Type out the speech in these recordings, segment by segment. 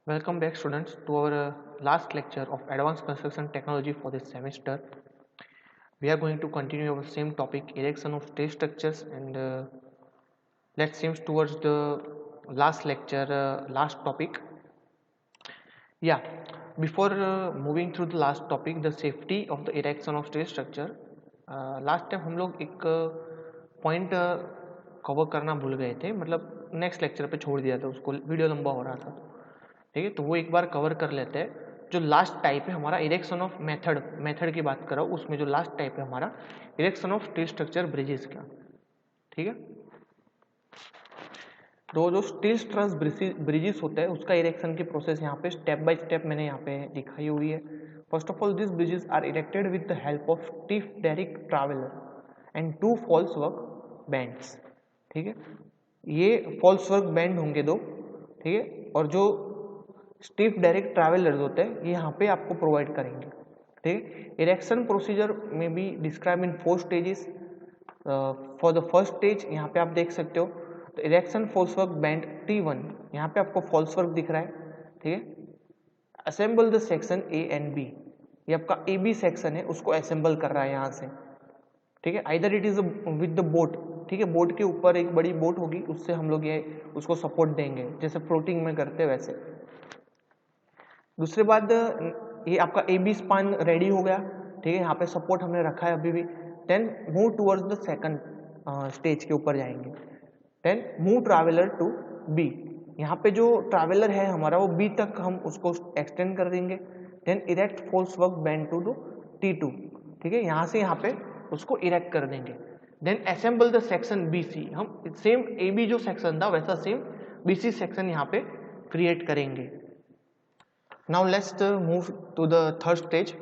Welcome back students to our last lecture of advanced construction technology for this semester. We are going to continue our same topic, erection of steel structures, and let's seem towards the last lecture, last topic. Yeah, before moving through the last topic, the safety of the erection of steel structure. Last time हम लोग एक point cover करना भूल गए थे, मतलब next lecture पे छोड़ दिया था उसको, वीडियो लंबा हो रहा था। ठीक है, तो वो एक बार कवर कर लेते हैं। जो लास्ट टाइप है हमारा इरेक्शन ऑफ मेथड की बात कर रहा हूँ, उसमें जो लास्ट टाइप है हमारा erection of steel structure bridges का। ठीक है, तो जो स्टील ट्रस ब्रिजेस होता है उसका इरेक्शन की प्रोसेस यहाँ पे स्टेप बाय स्टेप मैंने यहाँ पे दिखाई हुई है। First of all, this bridges are erected with the help of stiff direct traveller and two falls work bands. ठीक है, ये फॉल्स वर्क बैंड होंगे दो। ठीक है, और जो स्टीफ डायरेक्ट ट्रैवलर्स होते हैं ये यहाँ पे आपको प्रोवाइड करेंगे। ठीक है, इरेक्शन प्रोसीजर में be describe in 4 stages. For the first stage यहाँ पे आप देख सकते हो, तो erection false work band T1, यहाँ पे आपको फॉल्स वर्क दिख रहा है। ठीक है, assemble the section A and B, ये आपका ए बी सेक्शन है, उसको असेंबल कर रहा है यहाँ से। ठीक है, either it is with the boat. ठीक है, बोट के ऊपर एक बड़ी बोट होगी, उससे हम लोग ये उसको सपोर्ट देंगे, जैसे फ्लोटिंग में करते वैसे। दूसरी बात, ये आपका ए बी स्पान रेडी हो गया। ठीक है, यहाँ पे सपोर्ट हमने रखा है अभी भी। Then move towards the second stage के ऊपर जाएंगे। Then move traveller to B, यहाँ पे जो ट्रैवलर है हमारा वो बी तक हम उसको एक्सटेंड कर देंगे। Then erect false work band to दो T2। ठीक है, यहाँ से यहाँ पे उसको इरेक्ट कर देंगे। Then assemble the section BC, हम सेम ए बी जो सेक्शन था वैसा सेम BC सेक्शन यहाँ पे क्रिएट करेंगे। Now let's move to the third stage.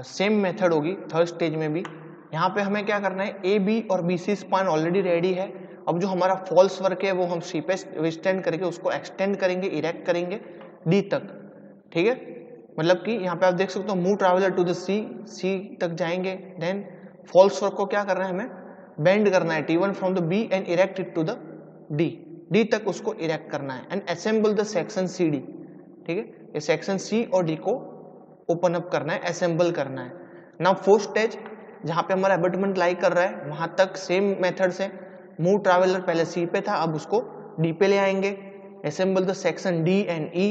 Same method होगी थर्ड स्टेज में भी। यहाँ पे हमें क्या करना है, ए बी और BC स्पान ऑलरेडी रेडी है। अब जो हमारा फॉल्स वर्क है वो हम सी पे विस्टैंड करके उसको एक्सटेंड करेंगे, इरेक्ट करेंगे डी तक। ठीक है, मतलब कि यहाँ पे आप देख सकते हो मूव ट्रैवलर टू द सी तक जाएंगे। देन फॉल्स वर्क को क्या करना है, हमें बेंड करना है T1 from the B and erect it to the D तक उसको इरेक्ट करना है and assemble the section CD। ठीक है, ये सेक्शन सी और डी को ओपन अप करना है, असेंबल करना है। नाउ फोर्थ स्टेज, जहां पे हमारा अबटमेंट लाई कर रहा है वहां तक सेम मेथड से मूव ट्रैवलर पहले सी पे था, अब उसको डी पे ले आएंगे। Assemble the section D and E.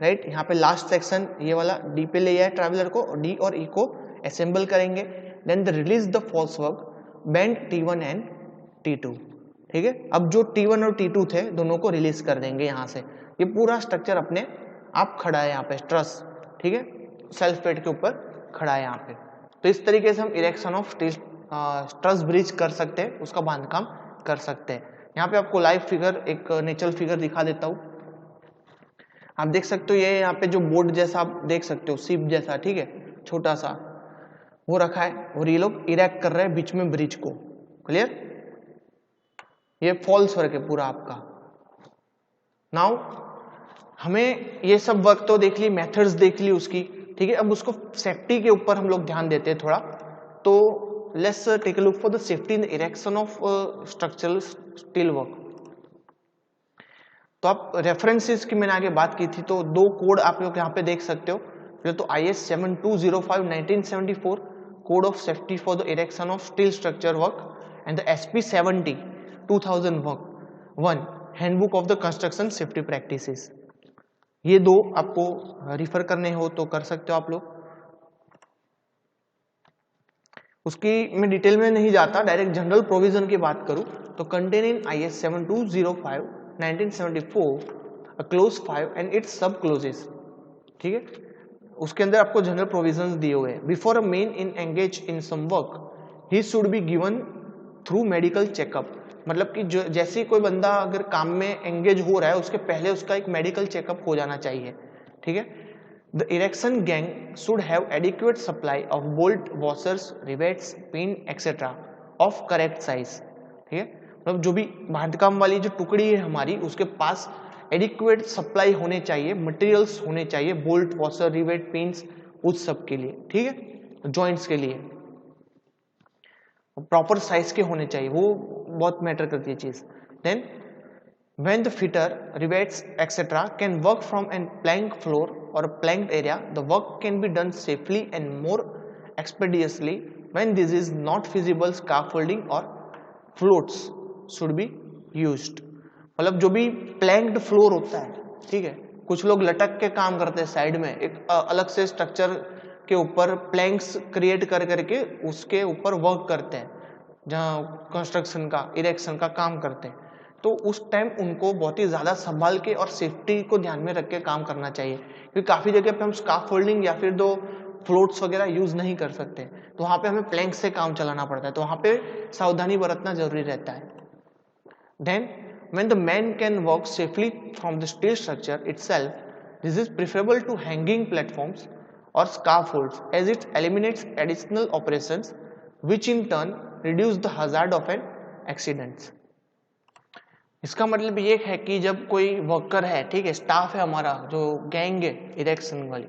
Right, यहाँ पे लास्ट सेक्शन ये वाला डी पे ले आया ट्रैवलर को, और डी और ई को असेंबल करेंगे। Then the release the false work band T1 and T2। ठीक है, अब जो T1 और T2 थे दोनों को रिलीज कर देंगे यहाँ से। ये पूरा स्ट्रक्चर अपने आप खड़ा है यहाँ पे ट्रस। ठीक है, सेल्फ पेड के ऊपर खड़ा है यहाँ पे। तो इस तरीके से हम erection of steel truss bridge कर सकते हैं, उसका बांधकाम कर सकते हैं। यहाँ पे आपको लाइव फिगर, एक नेचुरल फिगर दिखा देता हूँ। आप देख सकते हो ये यहाँ पे जो बोर्ड जैसा आप देख सकते हो, सीप जैसा, ठीक है, छोटा सा वो रखा है, और ये लोग इरेक्ट कर रहे हैं बीच में ब्रिज को। क्लियर, ये फॉल्स वर्क है पूरा आपका। नाउ हमें ये सब वर्क तो देख ली, मेथड्स देख ली उसकी। ठीक है, अब उसको सेफ्टी के ऊपर हम लोग ध्यान देते हैं थोड़ा। तो let's take a look for the safety in the erection of structural steel work. तो आप रेफरेंसेस की मैंने आगे बात की थी, तो 2 कोड आप लोग यहाँ पे देख सकते हो। पहले तो IS 7205 1974 code of safety for the erection of steel structure work and the SP 70 2001 handbook of the construction safety practices. ये 2 आपको रिफर करने हो तो कर सकते हो आप लोग। उसकी मैं डिटेल में नहीं जाता, डायरेक्ट जनरल प्रोविजन की बात करूं तो contain in IS 7205 1974 a clause 5 and its subclauses. ठीक है, उसके अंदर आपको जनरल प्रोविजंस दिए हुए हैं। Before a man in engage in some work he should be given through medical checkup. मतलब कि जो जैसे कोई बंदा अगर काम में एंगेज हो रहा है उसके पहले उसका एक मेडिकल चेकअप हो जाना चाहिए। ठीक है, the erection gang should have adequate supply of bolt, washers, rivets, pin etcetera of correct size. ठीक है, मतलब जो भी बांधकाम वाली जो टुकड़ी है हमारी उसके पास एडिक्वेट सप्लाई होने चाहिए, मटेरियल्स होने चाहिए, बोल्ट, वॉशर, रिवेट, पिन्स, उस सब के लिए। ठीक है, जॉइंट्स के लिए प्रॉपर साइज के होने चाहिए, वो बहुत मैटर करती है चीज। Then When the fitter, rivets, etc. can work from a plank floor or a planked area, the work can be done safely and more expeditiously. When this is not feasible, scaffolding or floats should be used. मतलब जो भी प्लैंक्ड floor होता है, ठीक है, कुछ लोग लटक के काम करते हैं साइड में, एक अलग से स्ट्रक्चर के ऊपर प्लैंक्स क्रिएट कर करके उसके ऊपर वर्क करते हैं, जहाँ कंस्ट्रक्शन का, इरेक्शन का काम करते हैं. तो उस टाइम उनको बहुत ही ज़्यादा संभाल के और सेफ्टी को ध्यान में रख के काम करना चाहिए, क्योंकि काफ़ी जगह पे हम स्काफोल्डिंग या फिर दो फ्लोट्स वगैरह यूज़ नहीं कर सकते, तो वहाँ पे हमें प्लैंक से काम चलाना पड़ता है, तो वहाँ पे सावधानी बरतना जरूरी रहता है. Then when the man can work safely from the steel structure itself, this is preferable to hanging platforms or scaffolds, as it eliminates additional operations which in turn reduce the hazard of an accident. इसका मतलब ये है कि जब कोई worker है, ठीक है, स्टाफ है हमारा जो गैंग है इरेक्शन वाली,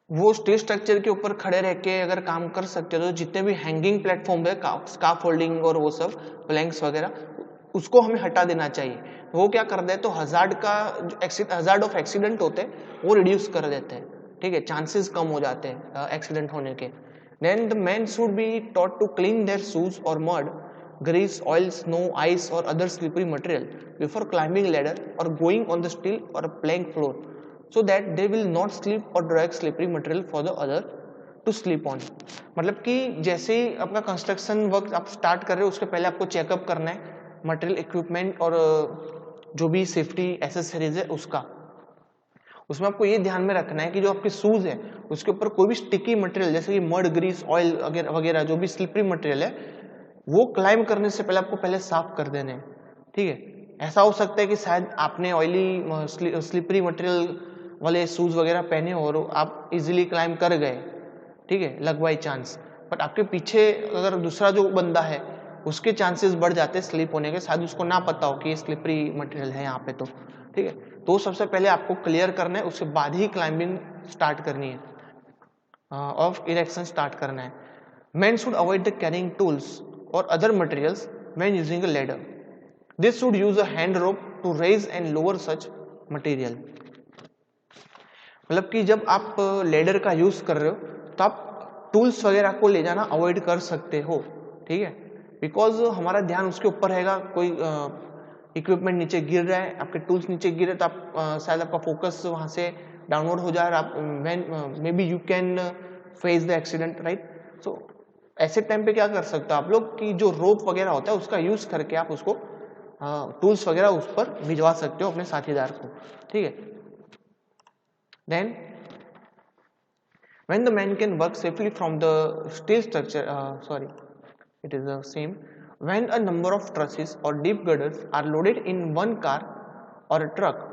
वो स्टील स्ट्रक्चर के ऊपर खड़े रह के अगर काम कर सकते हो, तो जितने भी हैंगिंग प्लेटफॉर्म है, स्काफोल्डिंग और वो सब प्लैंक्स वगैरह, उसको हमें हटा देना चाहिए. वो क्या कर दे, तो हजार्ड ऑफ एक्सीडेंट होते हैं वो रिड्यूस कर देते हैं, ठीक है, चांसेस कम हो जाते हैं एक्सीडेंट होने के. Then the man should be taught to clean their shoes और mud, grease, oil, snow, ice or other slippery material before climbing ladder or going on the steel or plank floor, so that they will not slip or drag slippery material for the other to slip on. मतलब कि जैसे ही आपका construction work आप start कर रहे हो, उसके पहले आपको चेकअप करना है मटेरियल, इक्विपमेंट और जो भी सेफ्टी एसेसरीज है उसका. उसमें आपको ये ध्यान में रखना है कि जो आपके शूज है उसके ऊपर कोई भी स्टिकी मटेरियल जैसे कि मड, ग्रीस, ऑयल वगैरह जो भी स्लिपरी मटेरियल है, वो क्लाइंब करने से पहले आपको पहले साफ कर देने हैं, ठीक है. ऐसा हो सकता है कि शायद आपने ऑयली स्लिपरी मटेरियल वाले शूज वगैरह पहने और आप इजीली क्लाइंब कर गए, ठीक है, लक बाई चांस, बट आपके पीछे अगर दूसरा जो बंदा है उसके चांसेस बढ़ जाते हैं स्लिप होने के, शायद उसको ना पता हो कि ये स्लिपरी मटेरियल है यहाँ पे, तो ठीक है, तो सबसे पहले आपको क्लियर करना है, उसके बाद ही क्लाइंबिंग स्टार्ट करनी है, ऑफ इरेक्शन स्टार्ट करना है. Men should avoid the carrying tools or other materials when using a ladder. This should use a hand rope to raise and lower such material. मतलब कि जब आप लेडर का use कर रहे हो तो आप टूल्स वगैरह को ले जाना अवॉइड कर सकते हो, ठीक है, बिकॉज हमारा ध्यान उसके ऊपर रहेगा. कोई इक्विपमेंट नीचे गिर रहा है, आपके टूल्स नीचे गिर रहे, तो आप शायद आपका फोकस वहां से डाउनवर्ड हो जाए, आप may be you can face the accident, right. So ऐसे टाइम पे क्या कर सकते हो आप लोग कि जो रोप वगैरह होता है उसका यूज करके आप उसको टूल्स वगैरह उस पर भिजवा सकते हो अपने साथीदार को, ठीक है. Then when the man can work safely from the steel structure, it is the same. When a number of trusses or deep girders are loaded in one car or a truck,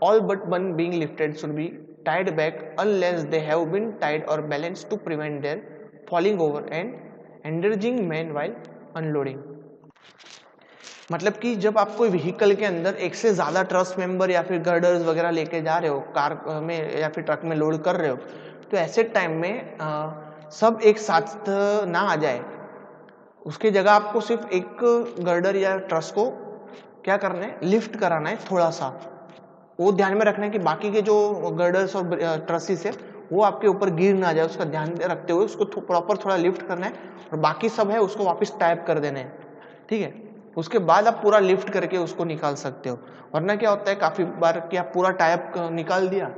all but one being lifted should be tied back unless they have been tied or balanced to prevent their falling over and endangering men while unloading. मतलब कि जब आप कोई vehicle के अंदर एक से ज्यादा ट्रस मेंबर या फिर गर्डर्स वगैरह लेके जा रहे हो, कार में या फिर ट्रक में लोड कर रहे हो, तो ऐसे टाइम में सब एक साथ ना आ जाए, उसकी जगह आपको सिर्फ एक गर्डर या ट्रस को क्या करना है, लिफ्ट कराना है थोड़ा सा. वो ध्यान में रखना है कि बाकी के जो गर्डर्स और ट्रसेस है वो आपके ऊपर गिर ना जाए, उसका ध्यान रखते हुए उसको प्रॉपर थोड़ा लिफ्ट करना है, और बाकी सब है उसको वापस टाइप कर देना है, ठीक है. उसके बाद आप पूरा लिफ्ट करके उसको निकाल सकते हो. वरना क्या होता है काफी बार कि आप पूरा टाइप निकाल दिया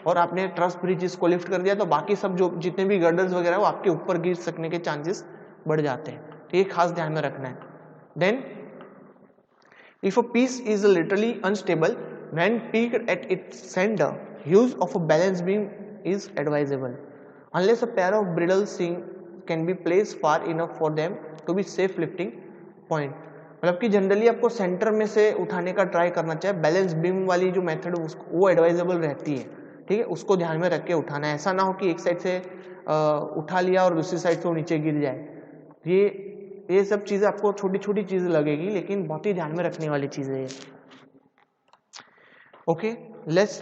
और आपने ट्रस ब्रिज को लिफ्ट कर दिया, तो बाकी सब जो जितने भी गर्डर्स वगैरह वो आपके ऊपर गिर सकने के चांसेस बढ़ जाते हैं, तो ये खास ध्यान में रखना है. Then if a piece is literally unstable when picked at its centre, use of a balance beam is advisable unless a pair of bridles can be placed far enough for them to be safe lifting point. मतलब कि generally आपको centre में से उठाने का try करना चाहिए. Balance beam वाली जो मेथड वो एडवाइजेबल रहती है, ठीक है, उसको ध्यान में रख के उठाना है. ऐसा ना हो कि एक साइड से उठा लिया और दूसरी साइड से वो नीचे गिर जाए. ये सब चीजें आपको छोटी छोटी चीजें लगेगी, लेकिन बहुत ही ध्यान में रखने वाली चीजें है. ओके, लेट्स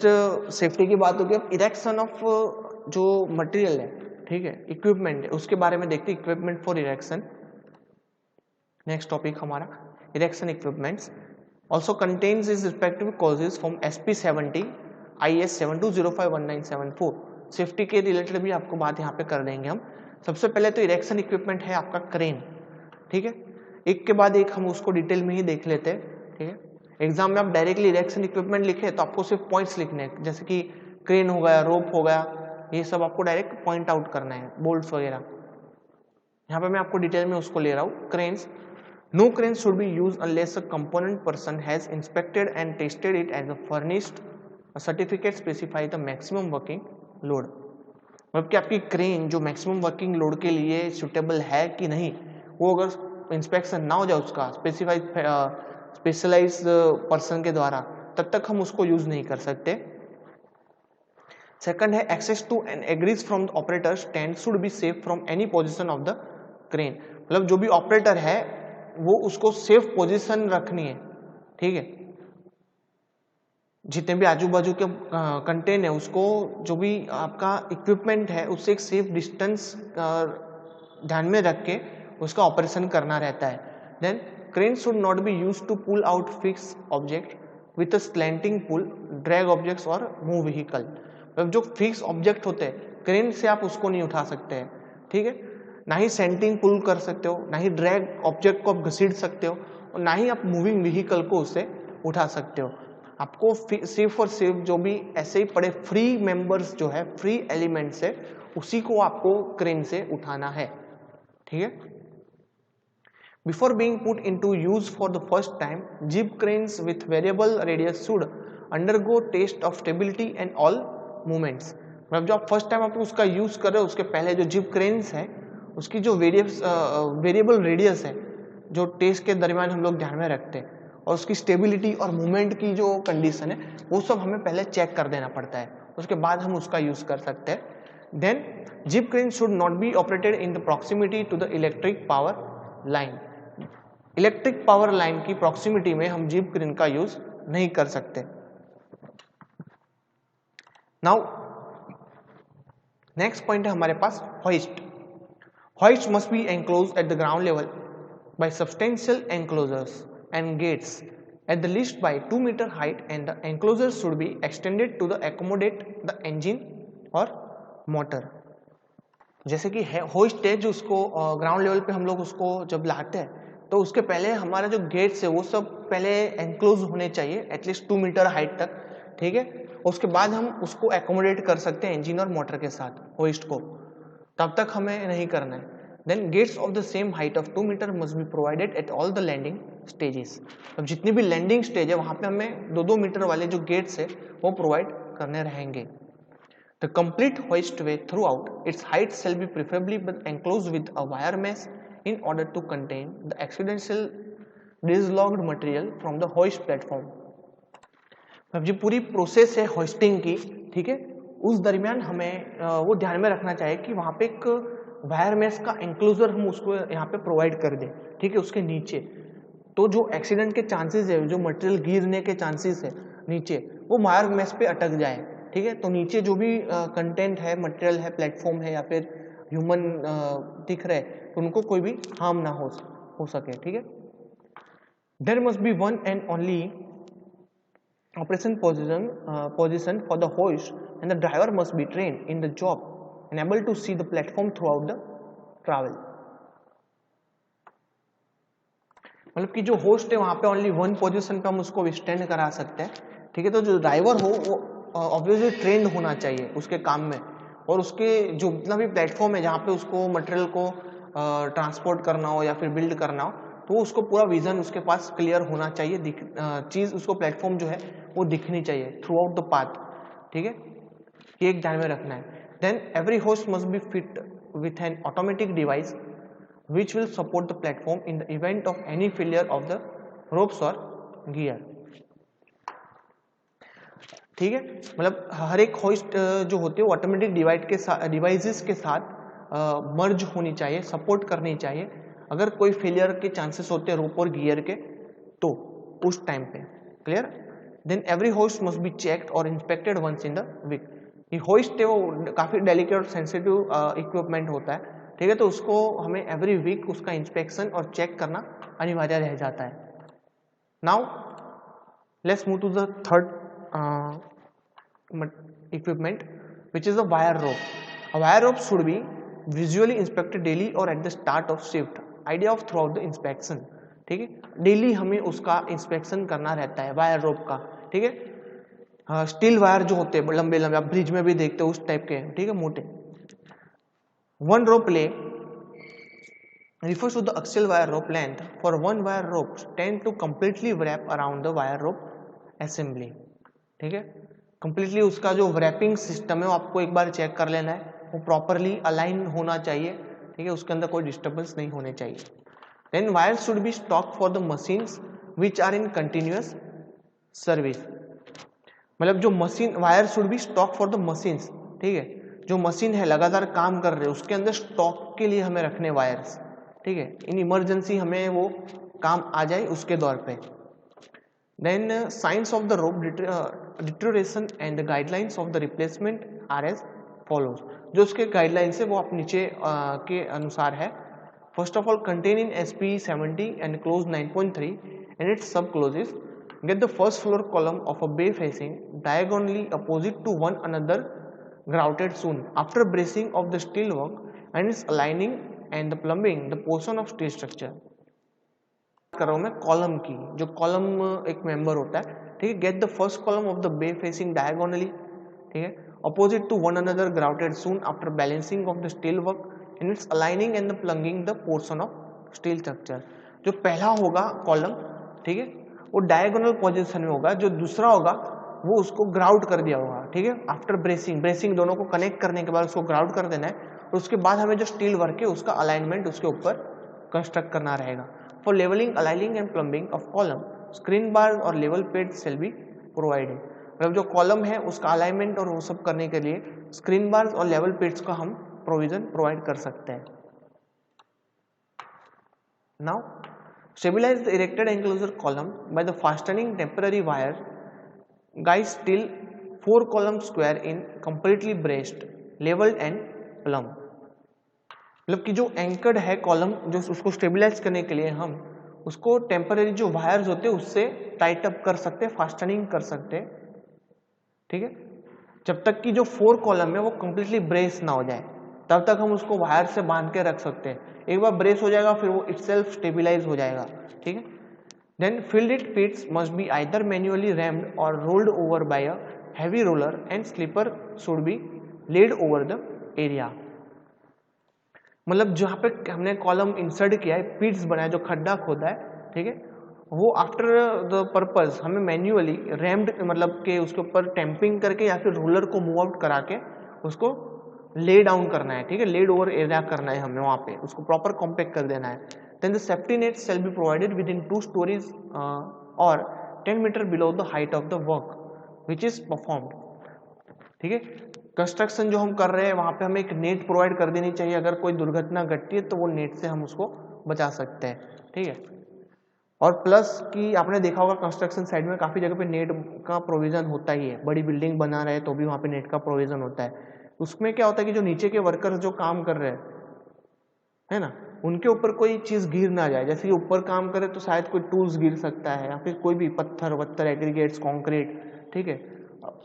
सेफ्टी की बात होगी. अब इरेक्शन ऑफ जो मटेरियल है, ठीक है, इक्विपमेंट है, उसके बारे में देखते हैं. Equipment for erection, next topic हमारा erection equipments. also contains its respective causes from SP70 IS 72051974। Safety के रिलेटेड भी आपको बात यहाँ पे कर देंगे हम। सबसे पहले तो इरेक्शन इक्विपमेंट है आपका क्रेन, ठीक है, एक के बाद एक हम उसको डिटेल में ही देख लेते हैं, ठीक है। एग्जाम में आप डायरेक्टली इरेक्शन इक्विपमेंट लिखे तो आपको सिर्फ पॉइंट्स लिखने हैं, जैसे कि क्रेन हो गया, रोप हो गया, ये सब आपको डायरेक्ट पॉइंट आउट करना है, बोल्ट्स वगैरह। यहाँ पे मैं आपको डिटेल में उसको ले रहा हूँ। Cranes, no crane should be used unless a component person has inspected and tested it as a furnished a certificate specify the maximum working load। मतलब कि आपकी क्रेन जो मैक्सिमम वर्किंग लोड के लिए सुटेबल है कि नहीं, वो अगर इंस्पेक्शन ना हो जाए उसका स्पेशलाइज पर्सन के द्वारा, तब तक हम उसको यूज नहीं कर सकते। सेकंड है access to and egress from the operator stand should be safe from any position of the crane. मतलब जो भी ऑपरेटर है वो उसको सेफ पोजीशन रखनी है, ठीक है। जितने भी आजू बाजू के कंटेन है उसको, जो भी आपका इक्विपमेंट है उससे एक सेफ डिस्टेंस ध्यान में रख के उसका ऑपरेशन करना रहता है। Then crane should not be use to pull out fix object with a slanting pull, drag objects और मूव व्हीकल। मतलब जो फिक्स ऑब्जेक्ट होते हैं क्रेन से आप उसको नहीं उठा सकते हैं, ठीक है। ना ही सेंटिंग पुल कर सकते हो, ना ही ड्रैग ऑब्जेक्ट को आप घसीट सकते हो, और ना ही आप मूविंग व्हीकल को उससे उठा सकते हो। आपको सिर्फ और सिर्फ जो भी ऐसे ही पड़े फ्री मेंबर्स जो है, फ्री एलिमेंट्स है, उसी को आपको क्रेन से उठाना है, ठीक है। Before being put into use for the first time, jib cranes with variable radius should undergo test of stability and all movements. मतलब जो आप फर्स्ट टाइम आप उसका यूज कर रहे हो उसके पहले जो जिप क्रेन्स है उसकी जो वेरिएबल रेडियस है, जो टेस्ट के दरमियान हम लोग ध्यान में रखते हैं, और उसकी स्टेबिलिटी और मूवमेंट की जो कंडीशन है वो सब हमें पहले चेक कर देना पड़ता है, उसके बाद हम उसका यूज कर सकते हैं। Then jib crane should not be operated in the proximity to the electric power line. Electric power line की प्रॉक्सिमिटी में हम जिप क्रेन का यूज नहीं कर सकते। नाउ नेक्स्ट पॉइंट है हमारे पास hoist. Hoist must be enclosed at the ground level by substantial enclosures and gates at the least by 2 meter height, and the enclosures should be extended to the accommodate the engine or motor। जैसे कि hoist है जो उसको ground level पे हम लोग उसको जब लाते हैं तो उसके पहले हमारा जो गेट्स है वो सब पहले एनक्लोज होने चाहिए एटलीस्ट 2 मीटर हाइट तक, ठीक है। उसके बाद हम उसको एकोमोडेट कर सकते हैं इंजन और मोटर के साथ होइस्ट को, तब तक हमें नहीं करना है। Then gates of the same height of 2 metre must be provided at all the landing stages. अब जितनी भी लैंडिंग स्टेज है वहां पे हमें 2-2 मीटर वाले जो गेट्स है वो प्रोवाइड करने रहेंगे। The complete hoist way throughout its height shall be preferably enclose with a wire mesh in order to contain the accidental dislodged material from the hoist platform. अब जो पूरी process है hoisting की, ठीक है, उस दरमियान हमें वो ध्यान में रखना चाहिए कि वहाँ पे एक वायर मेश का एंक्लोजर हम उसको यहाँ पे प्रोवाइड कर दें, ठीक है, उसके नीचे। तो जो एक्सीडेंट के चांसेस है, जो मटेरियल गिरने के चांसेस है नीचे, वो वायर मेश पे अटक जाए, ठीक है। तो नीचे जो भी कंटेंट है, मटेरियल है, प्लेटफॉर्म है या फिर ह्यूमन दिख रहे तो उनको कोई भी हार्म ना हो सके, ठीक है। There must be one and only operation position for the hoist, and the driver must be trained in the job and able to see the platform throughout the travel। मतलब कि जो होस्ट है वहां पे ओनली वन पोजीशन पे हम उसको withstand करा सकते हैं, ठीक है। तो जो ड्राइवर हो वो ऑब्वियसली ट्रेंड होना चाहिए उसके काम में, और उसके जो जितना भी प्लेटफॉर्म है जहाँ पे उसको मटेरियल को ट्रांसपोर्ट करना हो या फिर बिल्ड करना हो, तो उसको पूरा विजन उसके पास क्लियर होना चाहिए, चीज उसको प्लेटफॉर्म जो है वो दिखनी चाहिए थ्रू आउट द पाथ, ठीक है। ये एक ध्यान में रखना है। Then every hoist must be fit with an automatic device which will support the platform in the event of any failure of the ropes और गियर, ठीक है। मतलब हर एक होस्ट जो होती है वो ऑटोमेटिक डिवाइसेस के साथ मर्ज होनी चाहिए, सपोर्ट करनी चाहिए। अगर कोई फेलियर के चांसेस होते हैं रोप और गियर के तो उस टाइम पे, clear. Then every hoist must be checked और inspected once in the week. ये होस्ट है वो काफी डेलिकेट और सेंसिटिव इक्विपमेंट होता है, ठीक है। तो उसको हमें एवरी वीक उसका इंस्पेक्शन और चेक करना अनिवार्य रह जाता है। Now Let's move to the third equipment, which is a wire rope. A wire rope should be visually inspected daily or at the start of shift. Idea of throughout the inspection. ठीक है, daily हमें उसका inspection करना रहता है wire rope का. ठीक है, स्टील वायर जो होते हैं लंबे लंबे, आप ब्रिज में भी देखते हो उस टाइप के. ठीक है, मोटे. वन रोप ले refers to the axial wire rope length for one wire rope tend to completely wrap around the wire rope assembly. ठीक है, completely उसका जो wrapping system है वो आपको एक बार चेक कर लेना है, वो properly align होना चाहिए. ठीक है, उसके अंदर कोई disturbance नहीं होने चाहिए. Then wires should be stocked for the machines which are in continuous service. मतलब जो machine, wire should be stock for the machines. ठीक है, जो मशीन है लगातार काम कर रहे हैं उसके अंदर स्टॉक के लिए हमें रखने वायर्स. ठीक है, इन इमरजेंसी हमें वो काम आ जाए उसके दौर पे. Then signs of the rope deterioration and the guidelines of the replacement are as follows. जो उसके गाइडलाइंस है वो आप नीचे के अनुसार है. First of all, contain in SP 70 and close 9.3 and it's सब closes. Get the first floor column of a bay facing diagonally opposite to one another grouted soon after bracing of the steel work and its aligning and the plumbing the portion of steel structure. कर रहा हूँ मैं column की, जो column एक member होता है. ठीक है, get the first column of the bay facing diagonally. ठीक है, opposite to one another grouted soon after balancing of the steel work and its aligning and the plumbing the portion of steel structure. जो पहला होगा column, ठीक है, वो diagonal position में होगा. जो दूसरा होगा वो उसको ग्राउट कर दिया होगा. ठीक है, आफ्टर ब्रेसिंग दोनों को कनेक्ट करने के बाद उसको ग्राउट कर देना है. और उसके बाद हमें जो स्टील वर्क है उसका अलाइनमेंट उसके ऊपर कंस्ट्रक्ट करना रहेगा. For levelling, aligning and plumbing of column, screen bar और level pad shall be provided. मतलब जो कॉलम है उसका अलाइनमेंट और वो सब करने के लिए स्क्रीन बार्स और लेवल पेड्स का हम प्रोविजन प्रोवाइड कर सकते हैं. Now stabilize the erected enclosure column by the fastening temporary wire guides till 4 column square in completely braced, leveled and plumb. मतलब कि जो एंकर्ड है कॉलम, जो उसको स्टेबलाइज करने के लिए हम उसको टेम्पररी जो वायर्स होते हैं उससे टाइट अप कर सकते हैं, फास्टनिंग कर सकते हैं. ठीक है, जब तक कि जो 4 कॉलम है वो कंप्लीटली ब्रेस ना हो जाए तब तक हम उसको वायर से बांध के रख सकते हैं. एक बार ब्रेस हो जाएगा फिर वो इटसेल्फ स्टेबलाइज हो जाएगा. ठीक है, then filled it pits must be either manually rammed or rolled over by a heavy roller and slipper should be laid over the area. मतलब जहाँ पे हमने कॉलम इंसर्ट किया है, पिट्स बनाया, जो खड्डा खोदा है, ठीक है, वो आफ्टर द पर्पज हमें मैन्युअली रैम्ड मतलब के उसके ऊपर टैंपिंग करके या फिर रोलर को मूव आउट करा के उसको ले डाउन करना है. ठीक है, लेड ओवर एरिया करना है हमें, वहाँ पे उसको प्रॉपर कॉम्पैक्ट कर देना है. Then the safety net shall be provided within 2 stories or 10 meter below the height of the work which is performed. ठीक है, कंस्ट्रक्शन जो हम कर रहे हैं वहाँ पे हमें एक नेट प्रोवाइड कर देनी चाहिए. अगर कोई दुर्घटना घटती है तो वो नेट से हम उसको बचा सकते हैं. ठीक है, और प्लस कि आपने देखा होगा कंस्ट्रक्शन साइड में काफ़ी जगह पे नेट का प्रोविज़न होता ही है. बड़ी बिल्डिंग बना रहे हैं तो भी वहाँ पे नेट का प्रोविज़न होता है. उसमें क्या होता है कि जो नीचे के वर्कर्स जो काम कर रहे हैं, है ना, उनके ऊपर कोई चीज़ गिर ना जाए. जैसे कि ऊपर काम करे तो शायद कोई टूल्स गिर सकता है या फिर कोई भी पत्थर एग्रीगेट्स, कंक्रीट. ठीक है,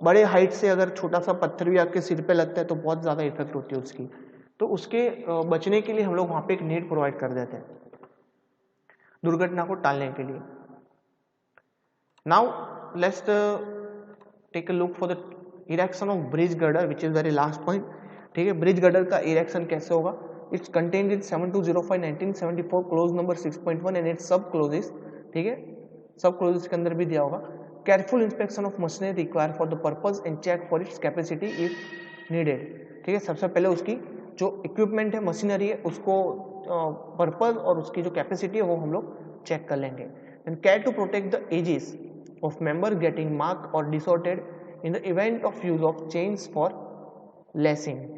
बड़े हाइट से अगर छोटा सा पत्थर भी आपके सिर पे लगता है तो बहुत ज़्यादा इफेक्ट होती है उसकी. तो उसके बचने के लिए हम लोग वहाँ पे एक नेट प्रोवाइड कर देते हैं दुर्घटना को टालने के लिए. Now let's take a look for the erection of bridge girder which is very last point. ठीक है, ब्रिज गर्डर का इरेक्शन कैसे होगा? It's contained in 7205/1974 clause number 6.1 and its subclauses. ठीक है, सब क्लोजेस के अंदर भी दिया होगा. Careful inspection of machinery require for the purpose and check for its capacity if needed. ठीक है, सबसे पहले उसकी जो इक्विपमेंट है, मशीनरी है, उसको पर्पज और उसकी जो कैपेसिटी है वो हम लोग चेक कर लेंगे. And care to protect the edges of member getting mark और disordered in the event of use of chains for lashing.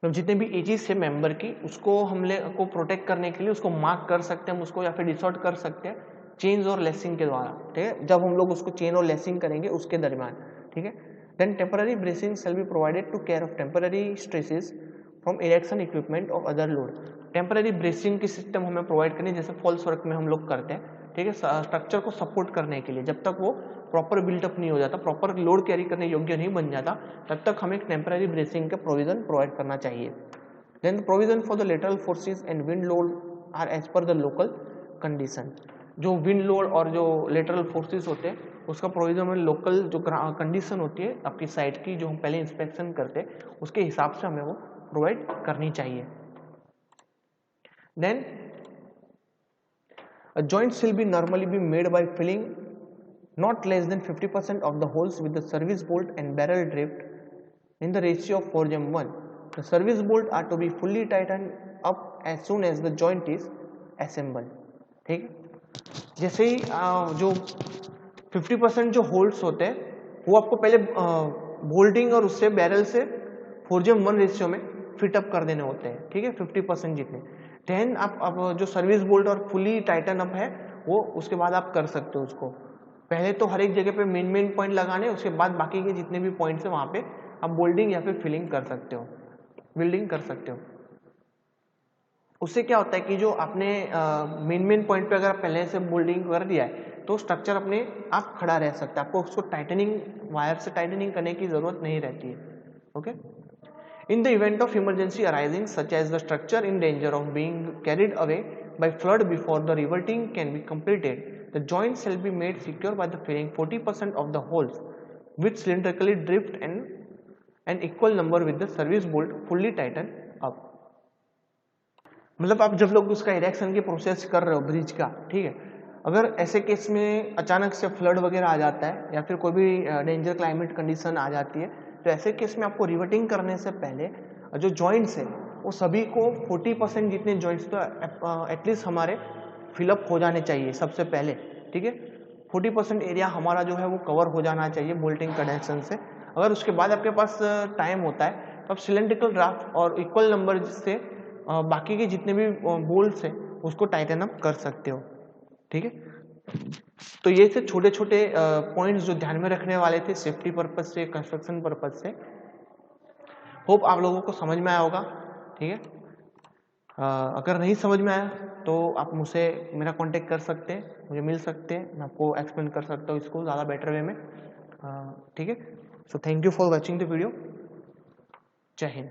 मतलब जितने भी एजेस है मेंबर की उसको हम को प्रोटेक्ट करने के लिए उसको मार्क कर सकते हैं हम उसको, या फिर डिसऑर्ड कर सकते हैं चेन्स और लेसिंग के द्वारा. ठीक है, जब हम लोग उसको चेन और लेसिंग करेंगे उसके दरमियान. ठीक है, then temporary bracing shall be provided to care of temporary stresses from erection equipment और अदर लोड. टेम्पररी ब्रेसिंग की सिस्टम हमें प्रोवाइड करनी, जैसे फॉल्स वर्क में हम लोग करते हैं. ठीक है, स्ट्रक्चर को सपोर्ट करने के लिए। जब तक वो प्रॉपर बिल्टअप नहीं हो जाता, प्रॉपर लोड कैरी करने योग्य नहीं बन जाता, तब तक हमें एक टेम्पररी ब्रेसिंग का प्रोविजन प्रोवाइड करना चाहिए। Then the provision for the lateral forces and wind load are as per the local condition. जो विंड लोड और जो लेटरल फोर्सेस होते हैं उसका प्रोविजन में लोकल जो कंडीशन होती है आपकी साइट की, जो हम पहले इंस्पेक्शन करते हैं उसके हिसाब से हमें वो प्रोवाइड करनी चाहिए। Then a joint will be normally be made by filling not less than 50% of the holes with the service bolt and barrel drift in the ratio of 4:1. The service bolt are to be fully tightened up as soon as the joint is assembled. ठीक है, जैसे ही जो 50% जो holes होते हैं वो आपको पहले बोल्टिंग और उससे बैरल से 4:1 रेशियो में फिटअप कर देने होते हैं। ठीक है, 50% जितने। देन आप अब जो सर्विस बोल्ट और फुली टाइटन अप है वो उसके बाद आप कर सकते हो उसको। पहले तो हर एक जगह पे मेन पॉइंट लगाने, उसके बाद बाकी के जितने भी पॉइंट्स है वहाँ पे आप बोल्डिंग या फिर फिलिंग कर सकते हो, वेल्डिंग कर सकते हो। उससे क्या होता है कि जो आपने मेन पॉइंट पे अगर आप पहले से बोल्डिंग कर दिया है तो स्ट्रक्चर अपने आप खड़ा रह सकता है, आपको उसको टाइटनिंग वायर से टाइटनिंग करने की जरूरत नहीं रहती है। Okay, in the event of emergency arising such as the structure in danger of being carried away by flood before the reverting can be completed, the joint shall be made secure by the filling 40% of the holes with cylindrically drift and an equal number with the service bolt fully tightened up। मतलब आप जब लोग उसका erection की process कर रहे हो bridge का, ठीक है, अगर ऐसे केस में अचानक से फ्लड वगैरह आ जाता है या फिर कोई भी डेंजर क्लाइमेट कंडीशन आ जाती है, तो ऐसे केस में आपको रिवर्टिंग करने से पहले जो जॉइंट्स है वो सभी को 40% जितने जॉइंट्स तो एटलीस्ट हमारे फिलअप हो जाने चाहिए सबसे पहले। ठीक है, 40% एरिया हमारा जो है वो कवर हो जाना चाहिए बोल्टिंग कनेक्शन से। अगर उसके बाद आपके पास टाइम होता है तो आप सिलेंड्रिकल ड्राफ्ट और इक्वल नंबर से बाकी के जितने भी बोल्ट्स हैं उसको टाइटन अप कर सकते हो। ठीक है, तो ये थे छोटे छोटे पॉइंट्स जो ध्यान में रखने वाले थे सेफ्टी पर्पज से, कंस्ट्रक्शन पर्पज से। होप आप लोगों को समझ में आया होगा। ठीक है, अगर नहीं समझ में आया तो आप मुझसे मेरा कांटेक्ट कर सकते हैं, मुझे मिल सकते हैं, मैं आपको एक्सप्लेन कर सकता हूँ इसको ज़्यादा बेटर वे में। ठीक है, so thank you for watching the video. जय हिंद।